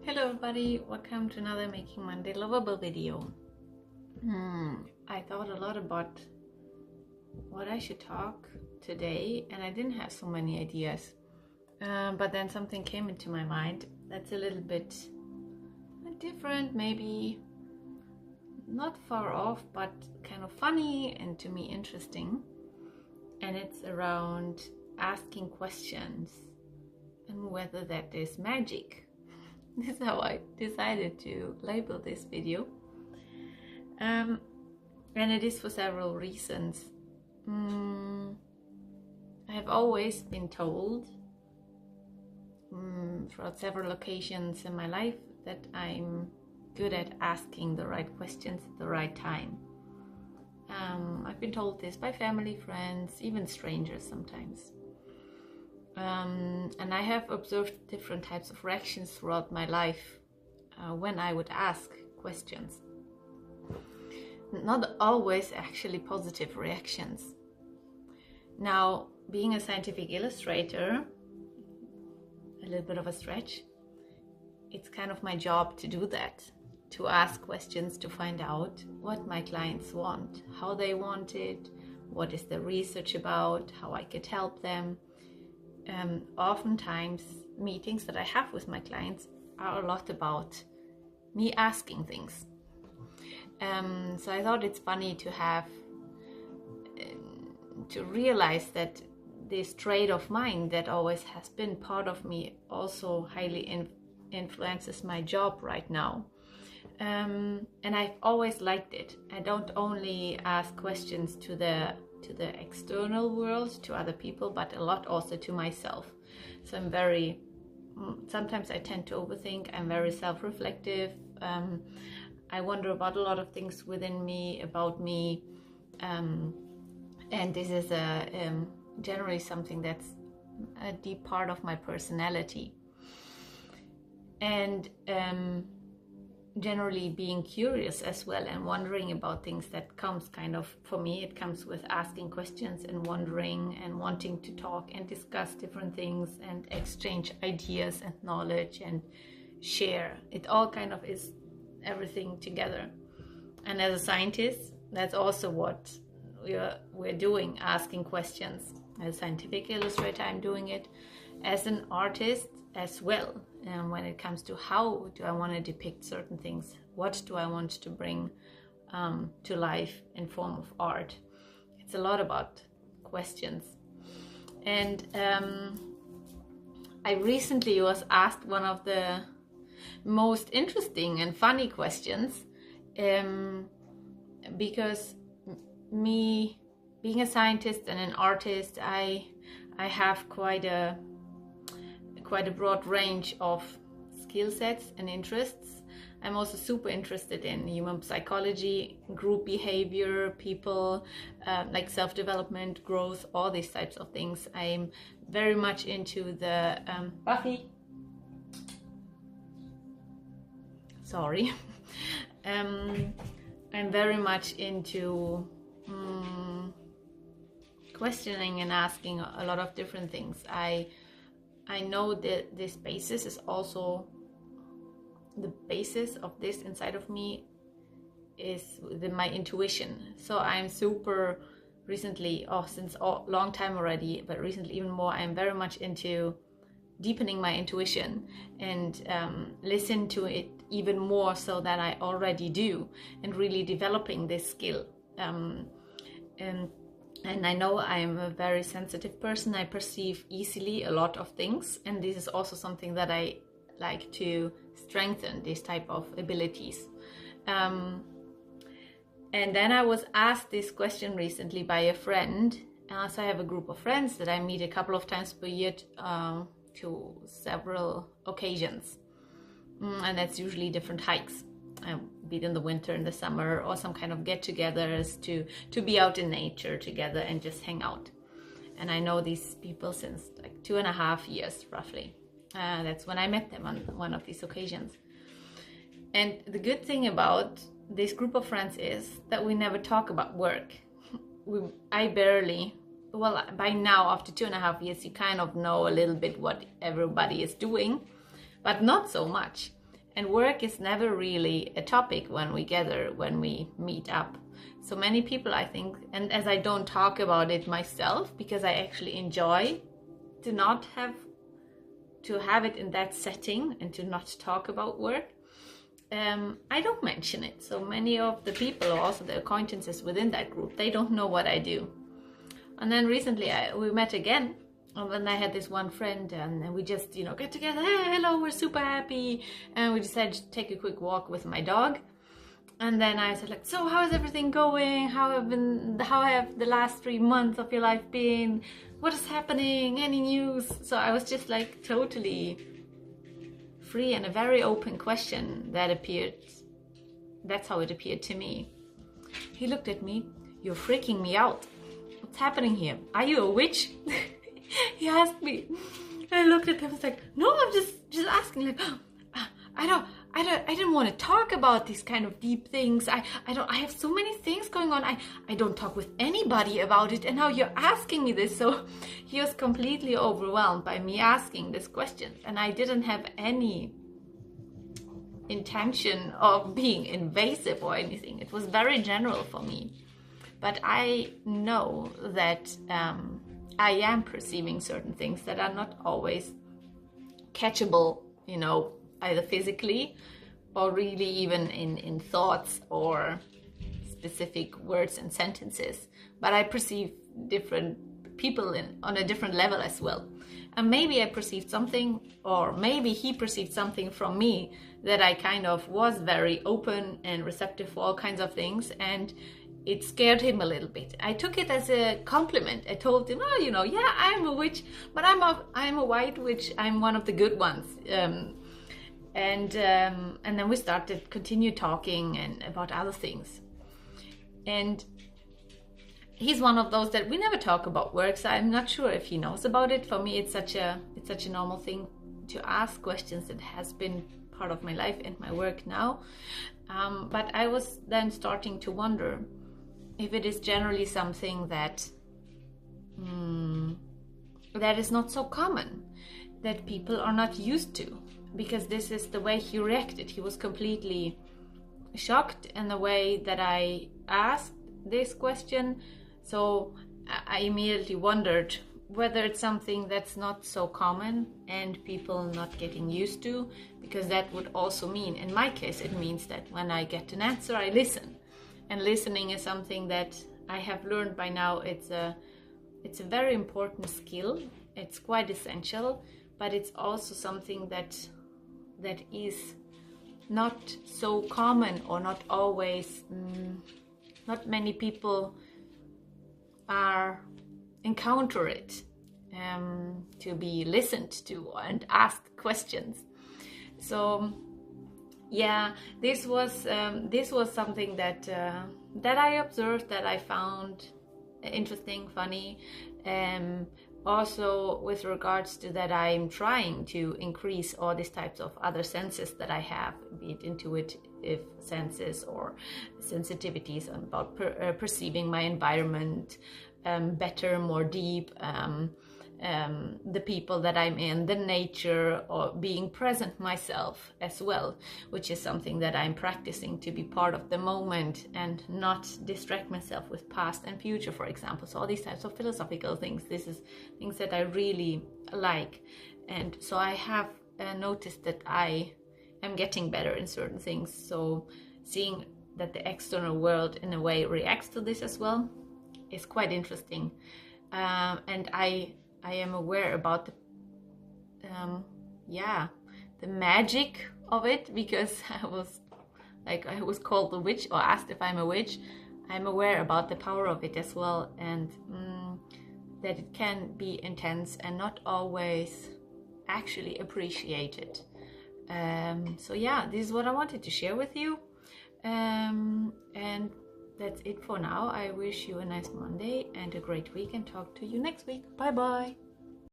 Hello everybody, welcome to another Making Monday Lovable video. I thought a lot about what I should talk today and I didn't have so many ideas. But then something came into my mind that's a little bit different, maybe not far off, but kind of funny and to me interesting. And it's around asking questions and whether that is magic. This is how I decided to label this video. And it is for several reasons. I have always been told throughout several occasions in my life that I'm good at asking the right questions at the right time. I've been told this by family, friends, even strangers sometimes. And I have observed different types of reactions throughout my life when I would ask questions. Not always actually positive reactions. Now, being a scientific illustrator, a little bit of a stretch, it's kind of my job to do that, to ask questions to find out what my clients want, how they want it, what is the research about, how I could help them. Oftentimes, meetings that I have with my clients are a lot about me asking things. So I thought it's funny to have, to realize that this trait of mine that always has been part of me also highly influences my job right now. And I've always liked it. I don't only ask questions to the external world, to other people, but a lot also to myself. So I'm very, sometimes I tend to overthink. I'm very self-reflective. I wonder about a lot of things within me, about me. And this is generally something that's a deep part of my personality. And generally being curious as well and wondering about things, that comes kind of, for me, it comes with asking questions and wondering and wanting to talk and discuss different things and exchange ideas and knowledge and share. It all kind of is everything together. And as a scientist, that's also what we're doing, asking questions. As a scientific illustrator, I'm doing it. As an artist as well. And when it comes to how do I want to depict certain things, what do I want to bring to life in form of art, it's a lot about questions. And I recently was asked one of the most interesting and funny questions, because me being a scientist and an artist, I have quite a broad range of skill sets and interests. I'm also super interested in human psychology, group behavior, people, like self-development, growth, all these types of things. I'm very much into the Buffy. Sorry. I'm very much into questioning and asking a lot of different things. I know that this basis is also the basis of this inside of me is my intuition. So I'm super recently, since a long time already, but recently even more, I'm very much into deepening my intuition and listen to it even more so than I already do, and really developing this skill. And I know I'm a very sensitive person. I perceive easily a lot of things. And this is also something that I like to strengthen, this type of abilities. And then I was asked this question recently by a friend. So I have a group of friends that I meet a couple of times per year to several occasions. And that's usually different hikes. Be it in the winter, in the summer, or some kind of get-togethers to be out in nature together and just hang out. And I know these people since like 2.5 years roughly. That's when I met them on one of these occasions. And the good thing about this group of friends is that we never talk about work. I barely, well, by now after 2.5 years, you kind of know a little bit what everybody is doing, but not so much. And work is never really a topic when we gather, when we meet up. So many people, I think, and as I don't talk about it myself, because I actually enjoy to not have to have it in that setting and to not talk about work, I don't mention it. So many of the people, or also the acquaintances within that group, they don't know what I do. And then recently we met again, and then I had this one friend, and we just, get together. Hey, hello, we're super happy, and we decided to take a quick walk with my dog. And then I said, like, so how is everything going? How have the last 3 months of your life been? What is happening? Any news? So I was just like totally free, and a very open question that appeared. That's how it appeared to me. He looked at me. You're freaking me out. What's happening here? Are you a witch? He asked me. And I looked at him and was like, no, I'm just asking. Like, I didn't want to talk about these kind of deep things. I have so many things going on. I don't talk with anybody about it, and now you're asking me this. So he was completely overwhelmed by me asking this question, and I didn't have any intention of being invasive or anything. It was very general for me. But I know that I am perceiving certain things that are not always catchable, either physically or really even in thoughts or specific words and sentences. But I perceive different people on a different level as well. And maybe I perceived something, or maybe he perceived something from me, that I kind of was very open and receptive for all kinds of things, and it scared him a little bit. I took it as a compliment. I told him, yeah, I'm a witch, but I'm a white witch. I'm one of the good ones. And then we continue talking and about other things. And he's one of those that we never talk about work, so I'm not sure if he knows about it. For me, it's such a normal thing to ask questions that has been part of my life and my work now. But I was then starting to wonder if it is generally something that is not so common, that people are not used to, because this is the way he reacted. He was completely shocked in the way that I asked this question. So I immediately wondered whether it's something that's not so common and people not getting used to, because that would also mean, in my case, it means that when I get an answer, I listen. And listening is something that I have learned by now. It's a very important skill. It's quite essential, but it's also something that is not so common, or not always. Not many people encounter it, to be listened to and asked questions. So yeah, this was something that I observed, that I found interesting, funny. Also with regards to that, I'm trying to increase all these types of other senses that I have, be it intuitive senses or sensitivities about perceiving my environment better, more deep, the people that I'm in, the nature, or being present myself as well, which is something that I'm practicing, to be part of the moment and not distract myself with past and future, for example. So all these types of philosophical things, this is things that I really like. And so I have noticed that I am getting better in certain things. So seeing that the external world in a way reacts to this as well is quite interesting. And I am aware about the magic of it, because I was called a witch, or asked if I'm a witch. I'm aware about the power of it as well, and that it can be intense and not always actually appreciated. So yeah, this is what I wanted to share with you, and that's it for now. I wish you a nice Monday and a great week, and talk to you next week. Bye bye.